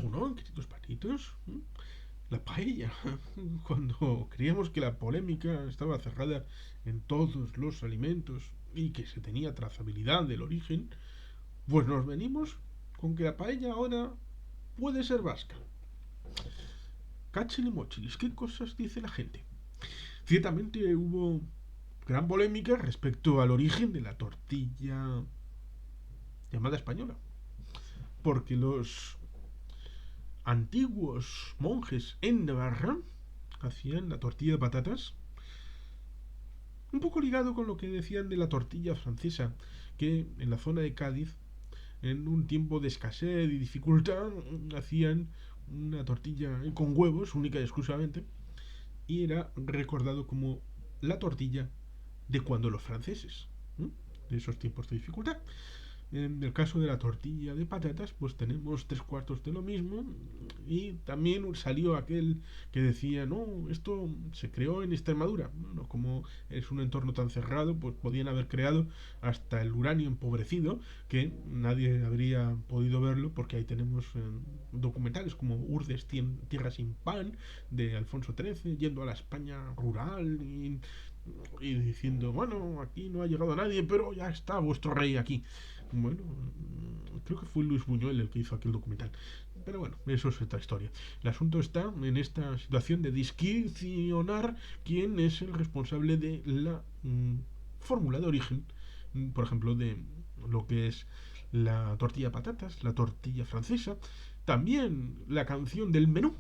Egunon, queridos patitos. La paella. Cuando creíamos que la polémica estaba cerrada en todos los alimentos y que se tenía trazabilidad del origen, pues nos venimos con que la paella ahora puede ser vasca. Cachilimochilis, ¿qué cosas dice la gente? Ciertamente hubo gran polémica respecto al origen de la tortilla llamada española. Porque los antiguos monjes en Navarra hacían la tortilla de patatas, un poco ligado con lo que decían de la tortilla francesa, que en la zona de Cádiz, en un tiempo de escasez y dificultad, hacían una tortilla con huevos, única y exclusivamente, y era recordado como la tortilla de cuando los franceses, de esos tiempos de dificultad. En el caso de la tortilla de patatas, pues tenemos tres cuartos de lo mismo. Y también salió aquel que decía, no, esto se creó en Extremadura. Bueno, como es un entorno tan cerrado, pues podían haber creado hasta el uranio empobrecido, que nadie habría podido verlo, porque ahí tenemos documentales como Urdes, Tierra sin pan, de Alfonso XIII, yendo a la España rural y diciendo, bueno, aquí no ha llegado nadie, pero ya está vuestro rey aquí. Bueno, creo que fue Luis Buñuel el que hizo aquel documental. Pero bueno, eso es otra historia. El asunto está en esta situación de disquisicionar quién es el responsable de la fórmula de origen, por ejemplo, de lo que es la tortilla de patatas, la tortilla francesa, también la canción del menú,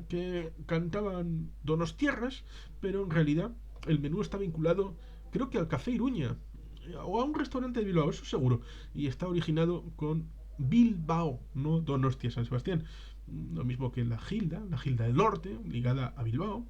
que cantaban Donostierras, pero en realidad el menú está vinculado, creo que al Café Iruña, o a un restaurante de Bilbao, eso seguro, y está originado con Bilbao, no Donostia San Sebastián. Lo mismo que la Gilda del Norte, ligada a Bilbao,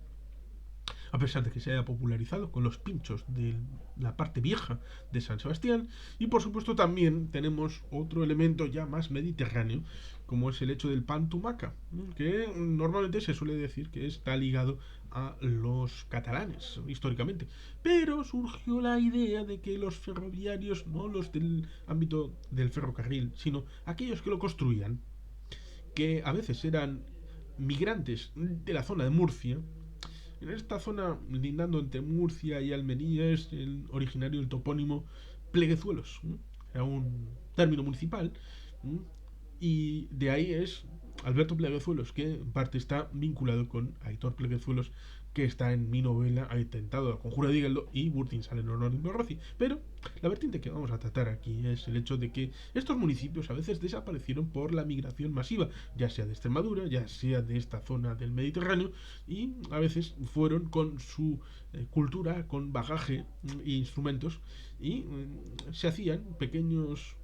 a pesar de que se haya popularizado con los pinchos de la parte vieja de San Sebastián. Y por supuesto también tenemos otro elemento ya más mediterráneo, como es el hecho del pan tumaca, que normalmente se suele decir que está ligado a los catalanes históricamente, pero surgió la idea de que los ferroviarios, no los del ámbito del ferrocarril, sino aquellos que lo construían, que a veces eran migrantes de la zona de Murcia. En esta zona, lindando entre Murcia y Almería, es el originario del topónimo Pleguezuelos. Era un término municipal, y de ahí es Alberto Pleguezuelos, que en parte está vinculado con Aitor Pleguezuelos, que está en mi novela Atentado a la Conjura de Higueldo, y Burtin sale en honor de Rossi. Pero la vertiente que vamos a tratar aquí es el hecho de que estos municipios a veces desaparecieron por la migración masiva, ya sea de Extremadura, ya sea de esta zona del Mediterráneo, y a veces fueron con su cultura, con bagaje e instrumentos, y se hacían pequeños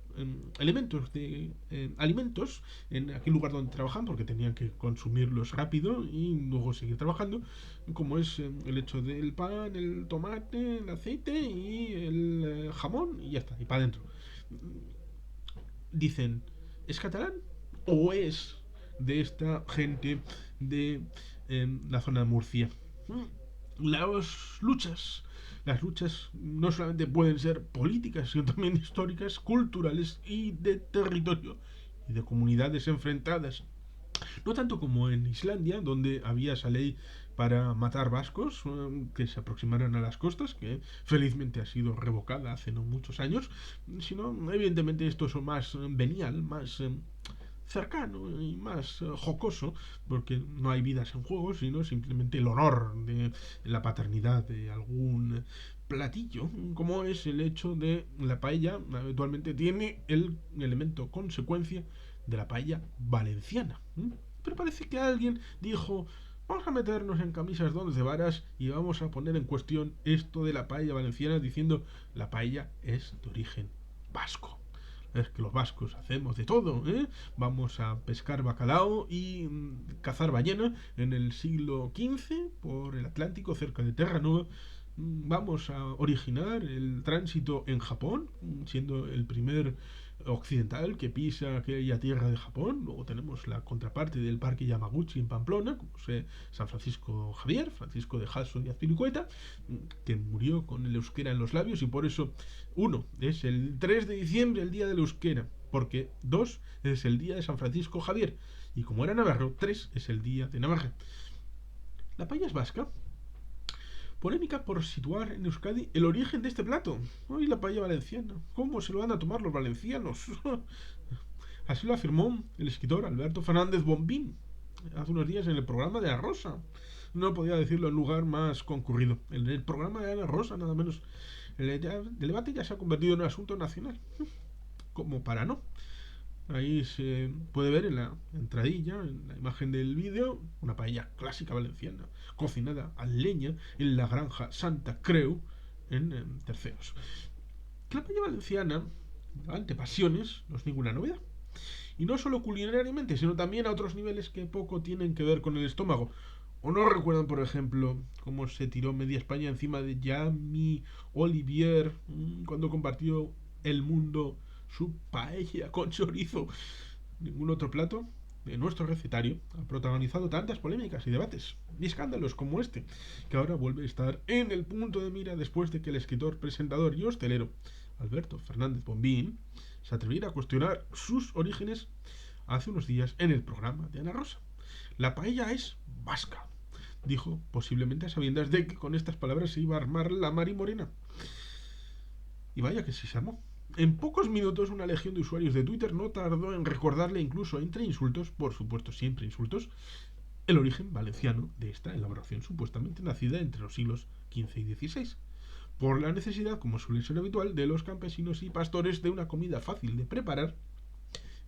elementos de alimentos en aquel lugar donde trabajan, porque tenían que consumirlos rápido y luego seguir trabajando, como es el hecho del pan, el tomate, el aceite y el jamón, y ya está, y para adentro. Dicen, ¿es catalán o es de esta gente de la zona de Murcia? Las luchas las luchas no solamente pueden ser políticas, sino también históricas, culturales y de territorio y de comunidades enfrentadas. No tanto como en Islandia, donde había esa ley para matar vascos que se aproximaran a las costas, que felizmente ha sido revocada hace no muchos años, sino evidentemente esto es más venial, más cercano y más jocoso, porque no hay vidas en juego, sino simplemente el honor de la paternidad de algún platillo, como es el hecho de la paella. Habitualmente tiene el elemento consecuencia de la paella valenciana. Pero parece que alguien dijo, vamos a meternos en camisas de once varas y vamos a poner en cuestión esto de la paella valenciana, diciendo la paella es de origen vasco. Es que los vascos hacemos de todo, ¿eh? Vamos a pescar bacalao y cazar ballena en el siglo XV por el Atlántico, cerca de Terranova. Vamos a originar el tránsito en Japón, siendo el primer occidental que pisa aquella tierra de Japón. Luego tenemos la contraparte del parque Yamaguchi en Pamplona, como es San Francisco Javier, Francisco de Jasso y Azpilicueta, que murió con el euskera en los labios, y por eso uno es el 3 de diciembre, el día del euskera. porque 2 es el día de San Francisco Javier, y como era navarro, 3 es el día de Navarra. La paella es vasca. Polémica por situar en Euskadi el origen de este plato. ¡Ay, la paella valenciana! ¿Cómo se lo van a tomar los valencianos? Así lo afirmó el escritor Alberto Fernández Bombín hace unos días en el programa de La Rosa. No podía decirlo en lugar más concurrido. En el programa de La Rosa, nada menos. El debate ya se ha convertido en un asunto nacional. Como para no. Ahí se puede ver en la entradilla, en la imagen del vídeo, una paella clásica valenciana, cocinada a leña en la granja Santa Creu, en Terceros. La paella valenciana, ante pasiones, no es ninguna novedad. Y no solo culinariamente, sino también a otros niveles que poco tienen que ver con el estómago. ¿O no recuerdan, por ejemplo, cómo se tiró media España encima de Jamie Olivier cuando compartió el mundo su paella con chorizo? Ningún otro plato de nuestro recetario ha protagonizado tantas polémicas y debates y escándalos como este, que ahora vuelve a estar en el punto de mira después de que el escritor, presentador y hostelero Alberto Fernández Bombín se atreviera a cuestionar sus orígenes hace unos días en el programa de Ana Rosa. La paella es vasca, dijo, posiblemente a sabiendas de que con estas palabras se iba a armar la Mari Morena. Y vaya que sí se armó. En pocos minutos una legión de usuarios de Twitter no tardó en recordarle, incluso entre insultos, por supuesto siempre insultos, el origen valenciano de esta elaboración supuestamente nacida entre los siglos XV y XVI, por la necesidad, como suele ser habitual, de los campesinos y pastores de una comida fácil de preparar,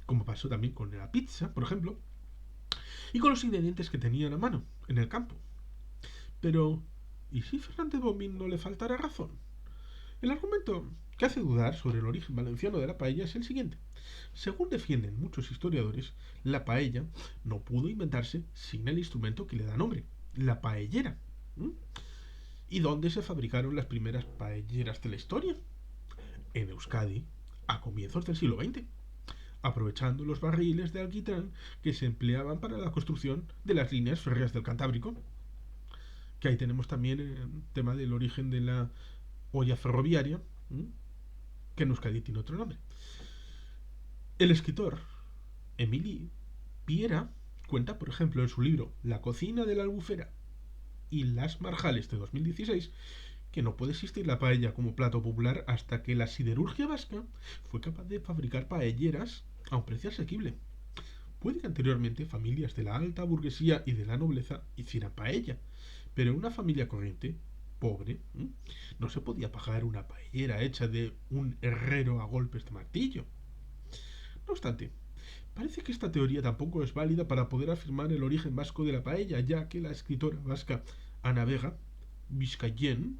como pasó también con la pizza, por ejemplo, y con los ingredientes que tenían a mano en el campo. Pero, ¿y si Fernández Bombín no le faltara razón? El argumento que hace dudar sobre el origen valenciano de la paella es el siguiente. Según defienden muchos historiadores, la paella no pudo inventarse sin el instrumento que le da nombre, la paellera. ¿Y dónde se fabricaron las primeras paelleras de la historia? En Euskadi, a comienzos del siglo XX, aprovechando los barriles de alquitrán que se empleaban para la construcción de las líneas férreas del Cantábrico. Que ahí tenemos también el tema del origen de la olla ferroviaria, que en Euskadi tiene otro nombre. El escritor Emili Piera cuenta, por ejemplo, en su libro La cocina de la albufera y las marjales de 2016, que no puede existir la paella como plato popular hasta que la siderurgia vasca fue capaz de fabricar paelleras a un precio asequible. Puede que anteriormente familias de la alta burguesía y de la nobleza hicieran paella, pero una familia corriente, pobre, no se podía pagar una paellera hecha de un herrero a golpes de martillo. No obstante, parece que esta teoría tampoco es válida para poder afirmar el origen vasco de la paella, ya que la escritora vasca Ana Vega Vizcayen,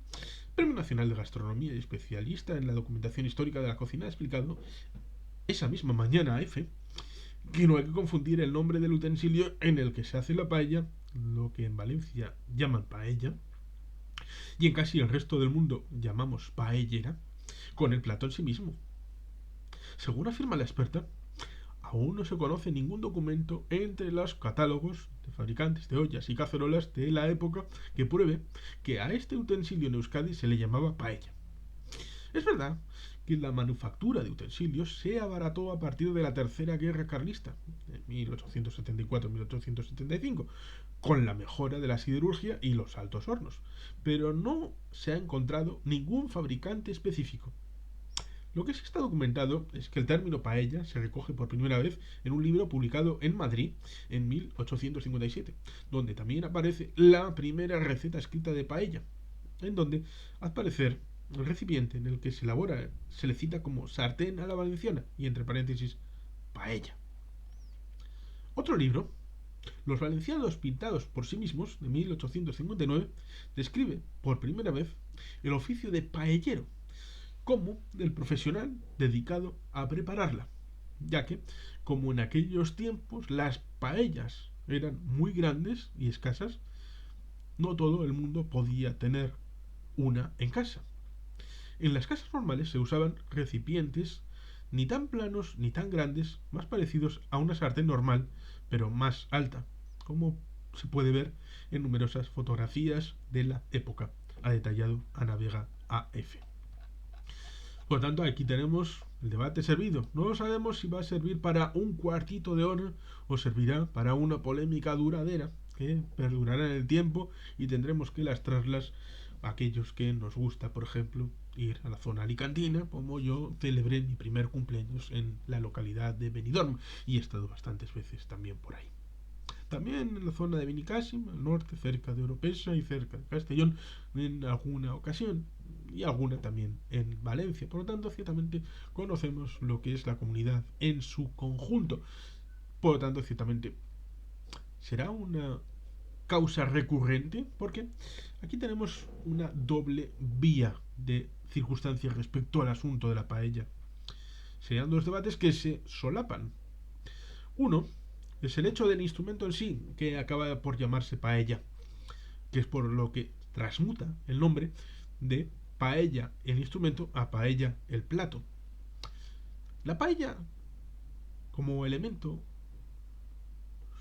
Premio Nacional de Gastronomía y especialista en la documentación histórica de la cocina, ha explicado esa misma mañana a EFE que no hay que confundir el nombre del utensilio en el que se hace la paella, lo que en Valencia llaman paella, y en casi el resto del mundo llamamos paellera, con el plato en sí mismo. Según afirma la experta, aún no se conoce ningún documento entre los catálogos de fabricantes de ollas y cacerolas de la época que pruebe que a este utensilio en Euskadi se le llamaba paella. Es verdad que la manufactura de utensilios se abarató a partir de la Tercera Guerra Carlista, de 1874-1875, con la mejora de la siderurgia y los altos hornos, pero no se ha encontrado ningún fabricante específico. Lo que sí está documentado es que el término paella se recoge por primera vez en un libro publicado en Madrid en 1857, donde también aparece la primera receta escrita de paella, en donde, al parecer, el recipiente en el que se elabora se le cita como sartén a la valenciana y entre paréntesis paella. Otro libro, Los valencianos pintados por sí mismos, de 1859, describe por primera vez el oficio de paellero como del profesional dedicado a prepararla, ya que, como en aquellos tiempos las paellas eran muy grandes y escasas, no todo el mundo podía tener una en casa. En las casas normales se usaban recipientes ni tan planos ni tan grandes, más parecidos a una sartén normal, pero más alta, como se puede ver en numerosas fotografías de la época, ha detallado Ana Vega A.F. Por lo tanto, aquí tenemos el debate servido. No sabemos si va a servir para un cuartito de hora o servirá para una polémica duradera que perdurará en el tiempo y tendremos que lastrarlas a aquellos que nos gusta, por ejemplo, ir a la zona alicantina, como yo celebré mi primer cumpleaños en la localidad de Benidorm y he estado bastantes veces también por ahí. También en la zona de Benicàssim, al norte, cerca de Oropesa y cerca de Castellón, en alguna ocasión, y alguna también en Valencia. Por lo tanto, ciertamente conocemos lo que es la comunidad en su conjunto. Por lo tanto, ciertamente será una causa recurrente, porque aquí tenemos una doble vía de circunstancias respecto al asunto de la paella. Serían dos debates que se solapan. Uno es el hecho del instrumento en sí, que acaba por llamarse paella, que es por lo que transmuta el nombre de paella el instrumento a paella el plato. La paella, como elemento,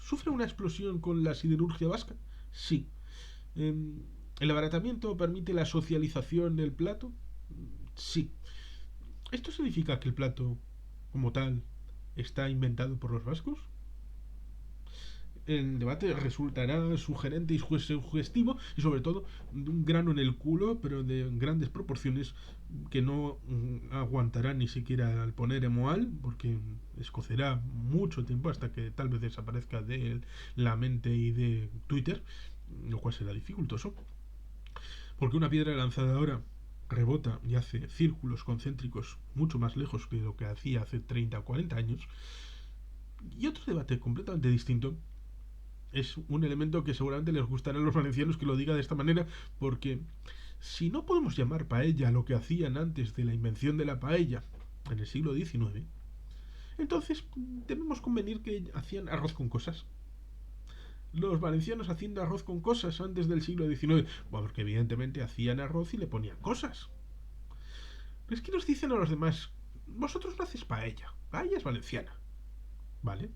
¿sufre una explosión con la siderurgia vasca? Sí. ¿El abaratamiento permite la socialización del plato? Sí. ¿Esto significa que el plato, como tal, está inventado por los vascos? El debate resultará sugerente y sugestivo y sobre todo de un grano en el culo, pero de grandes proporciones que no aguantará ni siquiera al poner emoal, porque escocerá mucho tiempo hasta que tal vez desaparezca de la mente y de Twitter, lo cual será dificultoso, porque una piedra lanzada ahora rebota y hace círculos concéntricos mucho más lejos que lo que hacía hace 30 o 40 años. Y otro debate completamente distinto es un elemento que seguramente les gustará a los valencianos que lo diga de esta manera, porque si no podemos llamar paella a lo que hacían antes de la invención de la paella en el siglo XIX, entonces debemos convenir que hacían arroz con cosas. Los valencianos haciendo arroz con cosas antes del siglo XIX, bueno, porque evidentemente hacían arroz y le ponían cosas. Es que nos dicen a los demás, vosotros no hacéis paella, paella es valenciana, ¿vale?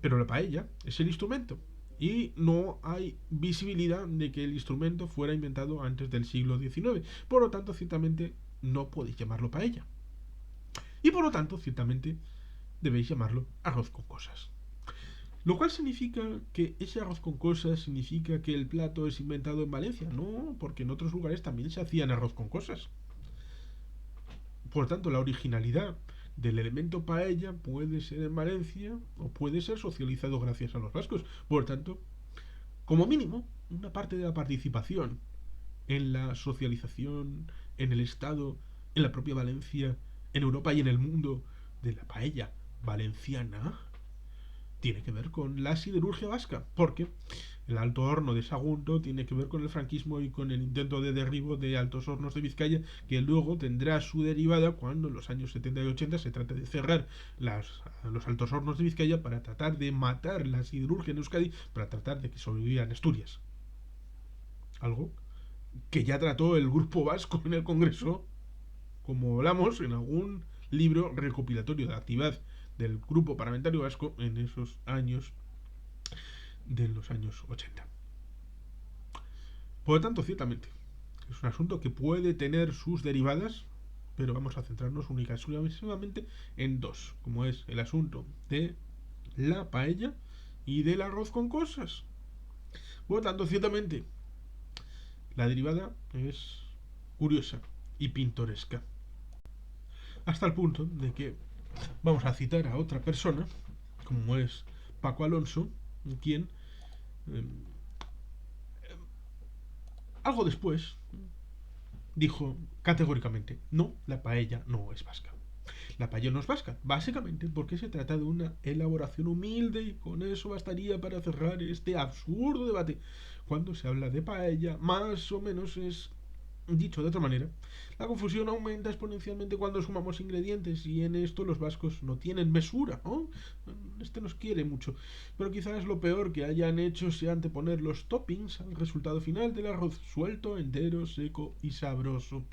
Pero la paella es el instrumento y no hay visibilidad de que el instrumento fuera inventado antes del siglo XIX. Por lo tanto, ciertamente no podéis llamarlo paella. Y por lo tanto, ciertamente debéis llamarlo arroz con cosas. Lo cual significa que ese arroz con cosas significa que el plato es inventado en Valencia. No, porque en otros lugares también se hacían arroz con cosas. Por tanto, la originalidad del elemento paella puede ser en Valencia o puede ser socializado gracias a los vascos. Por tanto, como mínimo, una parte de la participación en la socialización, en el Estado, en la propia Valencia, en Europa y en el mundo de la paella valenciana tiene que ver con la siderurgia vasca, porque el alto horno de Sagunto tiene que ver con el franquismo y con el intento de derribo de altos hornos de Vizcaya, que luego tendrá su derivada cuando en los años 70 y 80 se trata de cerrar los altos hornos de Vizcaya para tratar de matar la siderurgia en Euskadi, para tratar de que sobrevivieran Asturias. Algo que ya trató el grupo vasco en el Congreso, como hablamos en algún libro recopilatorio de actividad del grupo parlamentario vasco en esos años de los años 80. Por lo tanto, ciertamente, es un asunto que puede tener sus derivadas, pero vamos a centrarnos única y exclusivamente en dos, como es el asunto de la paella y del arroz con cosas. Por lo tanto, ciertamente, la derivada es curiosa y pintoresca. Hasta el punto de que vamos a citar a otra persona, como es Paco Alonso, quien algo después dijo categóricamente, no, la paella no es vasca. La paella no es vasca, básicamente porque se trata de una elaboración humilde y con eso bastaría para cerrar este absurdo debate. Cuando se habla de paella, más o menos es, dicho de otra manera, la confusión aumenta exponencialmente cuando sumamos ingredientes y en esto los vascos no tienen mesura, ¿no? Este nos quiere mucho. Pero quizás lo peor que hayan hecho sea anteponer los toppings al resultado final del arroz suelto, entero, seco y sabroso.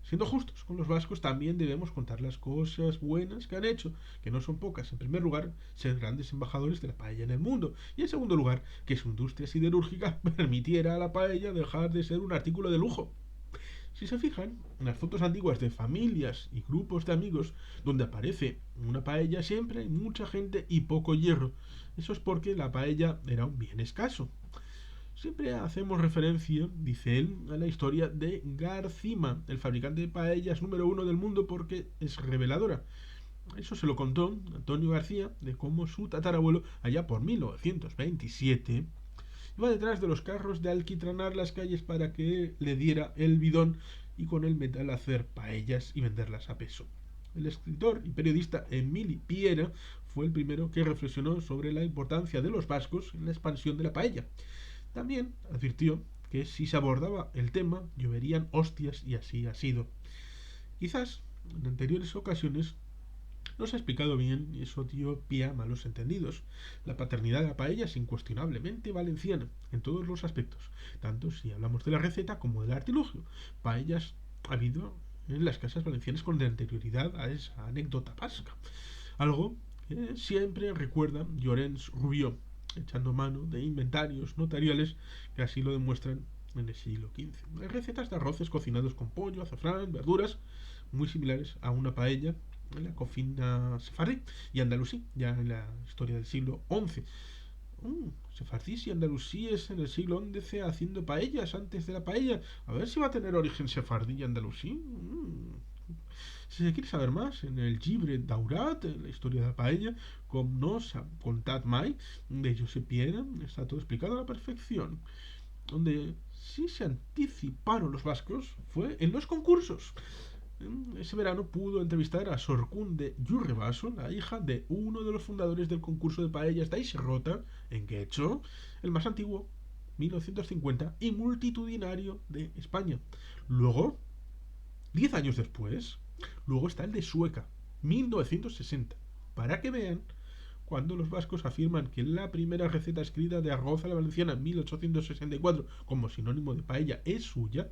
Siendo justos con los vascos, también debemos contar las cosas buenas que han hecho, que no son pocas. En primer lugar, ser grandes embajadores de la paella en el mundo. Y en segundo lugar, que su industria siderúrgica permitiera a la paella dejar de ser un artículo de lujo. Si se fijan, en las fotos antiguas de familias y grupos de amigos donde aparece una paella siempre hay mucha gente y poco hierro. Eso es porque la paella era un bien escaso. Siempre hacemos referencia, dice él, a la historia de Garcima, el fabricante de paellas número uno del mundo porque es reveladora. Eso se lo contó Antonio García de cómo su tatarabuelo, allá por 1927, iba detrás de los carros de alquitranar las calles para que le diera el bidón y con el metal hacer paellas y venderlas a peso. El escritor y periodista Emili Piera fue el primero que reflexionó sobre la importancia de los vascos en la expansión de la paella. También advirtió que si se abordaba el tema lloverían hostias y así ha sido. Quizás en anteriores ocasiones no se ha explicado bien y eso dio pie a malos entendidos. La paternidad de la paella es incuestionablemente valenciana, en todos los aspectos, tanto si hablamos de la receta como del artilugio. Paellas ha habido en las casas valencianas con anterioridad a esa anécdota vasca. Algo que siempre recuerda Llorens Rubió, echando mano de inventarios notariales que así lo demuestran en el siglo XV. Hay recetas de arroces cocinados con pollo, azafrán, verduras, muy similares a una paella en la cocina sefardí y andalusí, ya en la historia del siglo XI. Sefardíes y andalusíes en el siglo XI haciendo paellas antes de la paella. A ver si va a tener origen sefardí y andalusí. Si se quiere saber más, en el Llibre Daurat, en la historia de la paella, com no s'ha contat mai, de Josep Piera, está todo explicado a la perfección. Donde sí se anticiparon los vascos fue en los concursos. Ese verano pudo entrevistar a Sorkunde Jurrebaso, la hija de uno de los fundadores del concurso de paellas de Aisrota, en Guecho, el más antiguo, 1950, y multitudinario de España. Luego, 10 años después, luego está el de Sueca, 1960, para que vean cuando los vascos afirman que la primera receta escrita de arroz a la valenciana en 1864 como sinónimo de paella es suya,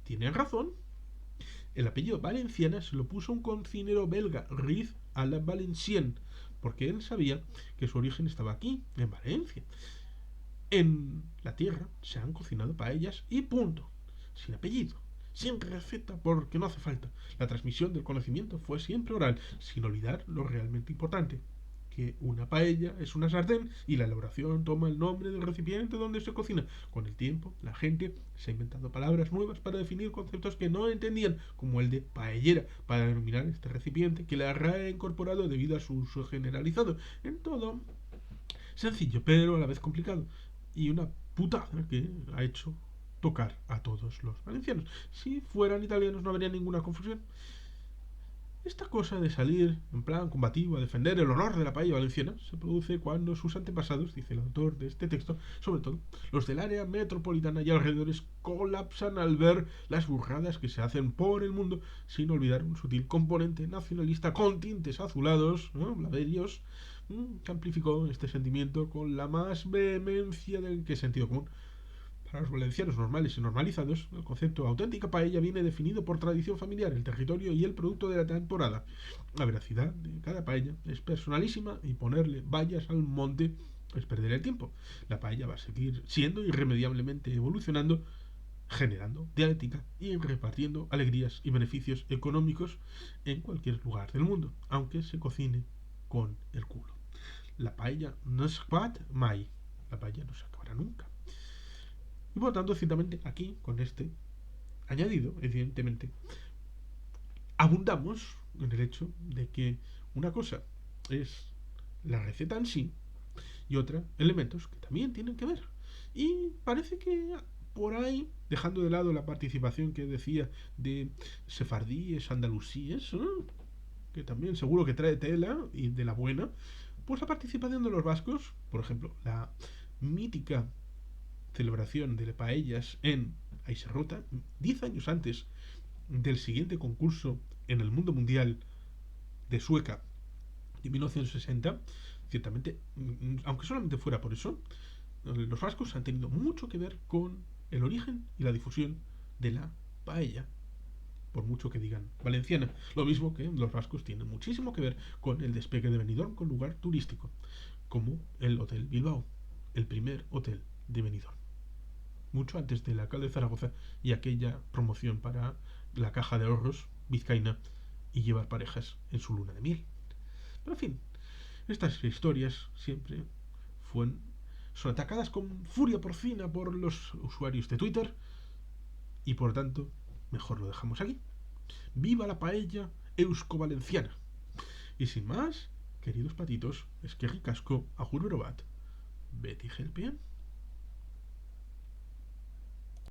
tienen razón. El apellido Valenciana se lo puso un cocinero belga, Riz a la Valencienne, porque él sabía que su origen estaba aquí, en Valencia. En la tierra se han cocinado paellas y punto, sin apellido, sin receta, porque no hace falta. La transmisión del conocimiento fue siempre oral, sin olvidar lo realmente importante, que una paella es una sartén y la elaboración toma el nombre del recipiente donde se cocina. Con el tiempo, la gente se ha inventado palabras nuevas para definir conceptos que no entendían, como el de paellera, para denominar este recipiente que la RAE ha incorporado debido a su uso generalizado. En todo, sencillo, pero a la vez complicado. Y una putada que ha hecho tocar a todos los valencianos. Si fueran italianos no habría ninguna confusión. Esta cosa de salir en plan combativo a defender el honor de la paella valenciana se produce cuando sus antepasados, dice el autor de este texto, sobre todo los del área metropolitana y alrededores, colapsan al ver las burradas que se hacen por el mundo, sin olvidar un sutil componente nacionalista con tintes azulados, ¿no? Blaverios, que amplificó este sentimiento con la más vehemencia del que sentido común. Para los valencianos normales y normalizados, el concepto auténtica paella viene definido por tradición familiar, el territorio y el producto de la temporada. La veracidad de cada paella es personalísima y ponerle vallas al monte es perder el tiempo. La paella va a seguir siendo irremediablemente evolucionando, generando dialéctica y repartiendo alegrías y beneficios económicos en cualquier lugar del mundo, aunque se cocine con el culo. La paella no es mai. La paella no se acabará nunca. Y por lo tanto, ciertamente, aquí, con este añadido, evidentemente, abundamos en el hecho de que una cosa es la receta en sí y otra, elementos que también tienen que ver. Y parece que por ahí, dejando de lado la participación que decía de sefardíes, andalusíes, que también seguro que trae tela y de la buena, pues la participación de los vascos, por ejemplo, la mítica celebración de paellas en Aisarrota, 10 años antes del siguiente concurso en el mundo mundial de Sueca de 1960, ciertamente, aunque solamente fuera por eso, los vascos han tenido mucho que ver con el origen y la difusión de la paella, por mucho que digan valenciana. Lo mismo que los vascos tienen muchísimo que ver con el despegue de Benidorm con lugar turístico, como el Hotel Bilbao, el primer hotel de Benidorm. mucho antes del alcalde de Zaragoza y aquella promoción para la caja de ahorros vizcaína y llevar parejas en su luna de miel. Pero en fin, estas historias siempre fueron, son atacadas con furia porcina por los usuarios de Twitter y por tanto mejor lo dejamos aquí. ¡Viva la paella eusko-valenciana! Y sin más, queridos patitos, es que ricasco, a bat, Betty Helpien.